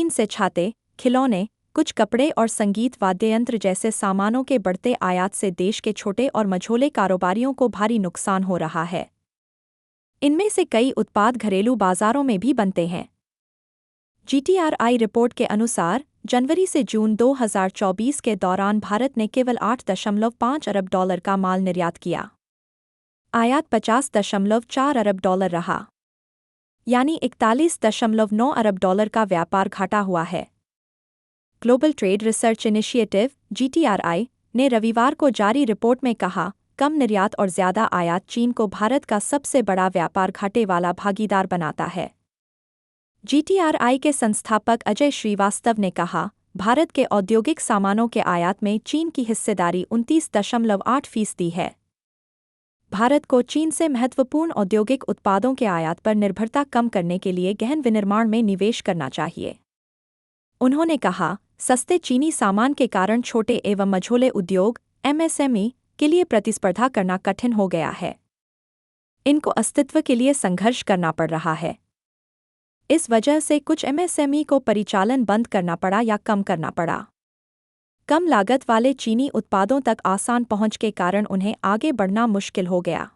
चीन से छाते, खिलौने, कुछ कपड़े और संगीत वाद्ययंत्र जैसे सामानों के बढ़ते आयात से देश के छोटे और मझोले कारोबारियों को भारी नुकसान हो रहा है। इनमें से कई उत्पाद घरेलू बाजारों में भी बनते हैं। GTRI रिपोर्ट के अनुसार जनवरी से जून 2024 के दौरान भारत ने केवल $8.5 अरब का माल निर्यात किया। आयात $50.4 अरब रहा, यानी $41.9 अरब का व्यापार घाटा हुआ है। Global trade research initiative GTRI ने रविवार को जारी रिपोर्ट में कहा, कम निर्यात और ज़्यादा आयात चीन को भारत का सबसे बड़ा व्यापार घाटे वाला भागीदार बनाता है। GTRI के संस्थापक अजय श्रीवास्तव ने कहा, भारत के औद्योगिक सामानों के आयात में चीन की हिस्सेदारी 29.8% है। भारत को चीन से महत्वपूर्ण औद्योगिक उत्पादों के आयात पर निर्भरता कम करने के लिए गहन विनिर्माण में निवेश करना चाहिए। उन्होंने कहा, सस्ते चीनी सामान के कारण छोटे एवं मझोले उद्योग MSME के लिए प्रतिस्पर्धा करना कठिन हो गया है। इनको अस्तित्व के लिए संघर्ष करना पड़ रहा है। इस वजह से कुछ MSME को परिचालन बंद करना पड़ा या कम करना पड़ा। कम लागत वाले चीनी उत्पादों तक आसान पहुंच के कारण उन्हें आगे बढ़ना मुश्किल हो गया।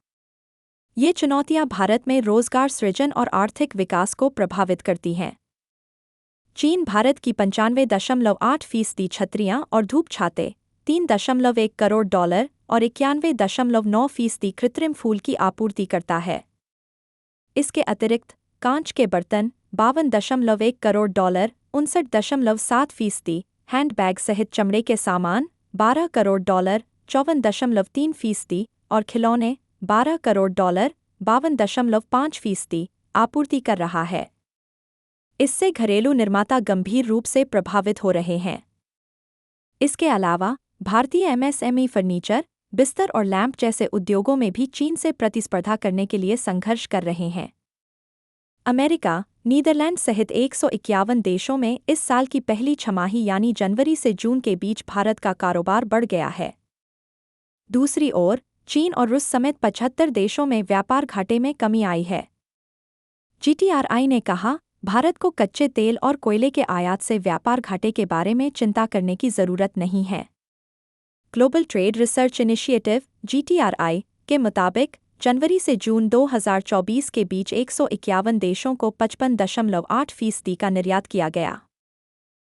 ये चुनौतियां भारत में रोजगार सृजन और आर्थिक विकास को प्रभावित करती हैं। चीन भारत की 95.8% छतरियां और धूप छाते, $3.1 करोड़ और 91.9% कृत्रिम फूल की आपूर्ति करता है। इसके अतिरिक्त कांच के बर्तन 52.1 करोड़, 59.7%, हैंडबैग सहित चमड़े के सामान 12 करोड़, 54.3% और खिलौने 12 करोड़, 52.5% आपूर्ति कर रहा है। इससे घरेलू निर्माता गंभीर रूप से प्रभावित हो रहे हैं। इसके अलावा भारतीय MSME फर्नीचर, बिस्तर और लैंप जैसे उद्योगों में भी चीन से प्रतिस्पर्धा करने के लिए संघर्ष कर रहे हैं। अमेरिका, नीदरलैंड सहित 151 देशों में इस साल की पहली छमाही यानी जनवरी से जून के बीच भारत का कारोबार बढ़ गया है। दूसरी ओर, चीन और रूस समेत 75 देशों में व्यापार घाटे में कमी आई है। GTRI ने कहा, भारत को कच्चे तेल और कोयले के आयात से व्यापार घाटे के बारे में चिंता करने की जरूरत नहीं है। Global trade research initiative GTRI के मुताबिक जनवरी से जून 2024 के बीच 151 देशों को 55.8% का निर्यात किया गया।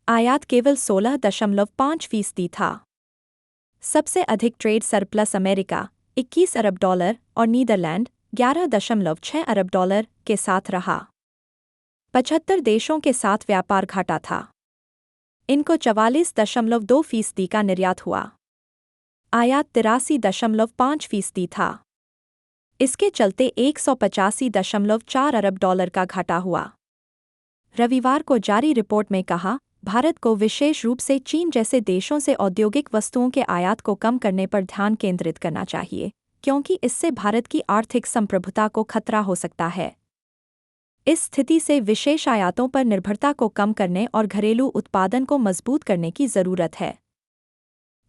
आयात केवल 16.5% था। सबसे अधिक ट्रेड सरप्लस अमेरिका $21 अरब और नीदरलैंड $11.6 अरब के साथ रहा। 75 देशों के साथ व्यापार घाटा था। इनको 44.2% का निर्यात हुआ। आयात 83.5% था। इसके चलते 185.4 अरब का घाटा हुआ। रविवार को जारी रिपोर्ट में कहा, भारत को विशेष रूप से चीन जैसे देशों से औद्योगिक वस्तुओं के आयात को कम करने पर ध्यान केंद्रित करना चाहिए, क्योंकि इससे भारत की आर्थिक संप्रभुता को खतरा हो सकता है। इस स्थिति से विशेष आयातों पर निर्भरता को कम करने और घरेलू उत्पादन को मजबूत करने की जरूरत है।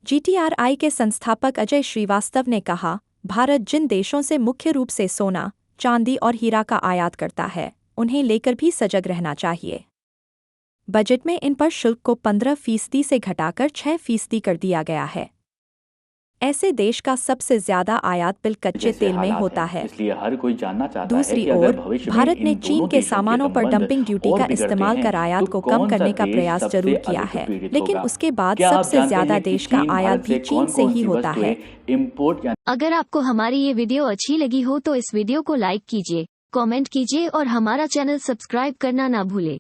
GTRI के संस्थापक अजय श्रीवास्तव ने कहा, भारत जिन देशों से मुख्य रूप से सोना, चांदी और हीरा का आयात करता है, उन्हें लेकर भी सजग रहना चाहिए। बजट में इन पर शुल्क को 15% से घटाकर 6% कर दिया गया है। ऐसे देश का सबसे ज्यादा आयात बिल कच्चे तेल में होता है। इसलिए हर कोई जानना चाहता दूसरी है कि अगर ओर, भविष्य में भारत ने इन चीन दोनों के देशों सामानों पर संबंध डंपिंग ड्यूटी और का बिगड़ते इस्तेमाल हैं, कर आयात तो को कौन कम सा करने का देश प्रयास सबसे जरूर किया अधिक है, पीड़ित लेकिन होगा? उसके बाद क्या आप सबसे जानते ज्यादा हैं कि देश का चीन आयात भारत भी से चीन से ही कौन-कौन सी होता है। वस्तुएं इंपोर्ट अगर आपको हमारी ये वीडियो अच्छी लगी हो तो इस वीडियो को लाइक कीजिए, कमेंट कीजिए और हमारा चैनल सब्सक्राइब करना ना भूले।